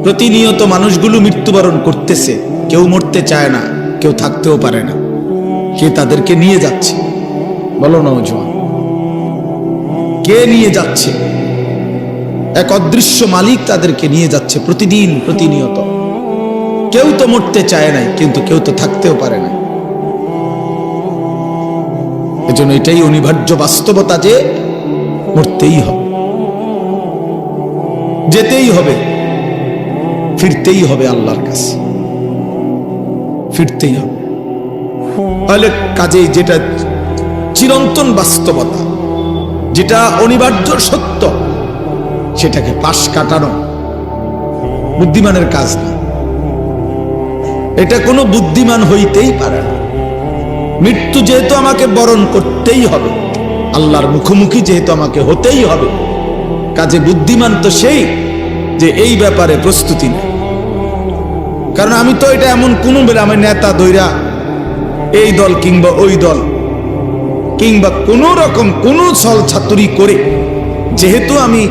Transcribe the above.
প্রতিনিয়ত মানুষগুলো মৃত্যুবরণ করতেছে, কেউ মরতে চায় না, কেউ থাকতেও পারে না। কে তাদেরকে নিয়ে যাচ্ছে বলো নওজোয়ান? কে নিয়ে যাচ্ছে? এক অদৃশ্য মালিক তাদেরকে নিয়ে যাচ্ছে প্রতিদিন, প্রতিনিয়ত। কেউ তো মরতে চায় নাই, কিন্তু কেউ তো থাকতেও পারে না। এজন্য এটাই অনিবার্য বাস্তবতা যে মরতেই হবে, যেতেই হবে, ফিরতেই হবে আল্লাহর কাছে, ফিরতেই হবে। তাহলে কাজেই যেটা চিরন্তন বাস্তবতা, যেটা অনিবার্য সত্য, সেটাকে পাশ কাটানো বুদ্ধিমানের কাজ না। এটা কোনো বুদ্ধিমান হইতেই পারে না। মৃত্যু যেহেতু আমাকে বরণ করতেই হবে, আল্লাহর মুখোমুখি যেহেতু আমাকে হতেই হবে, কাজে বুদ্ধিমান তো সেই যে এই ব্যাপারে প্রস্তুতি নেয়। কারণ আমি তো এটা এমন কোনো বেলা আমি নেতা দইরা এই দল কিংবা ওই দল কিংবা কোন রকম কোন ছল ছাতুরি করে যেহেতু আমি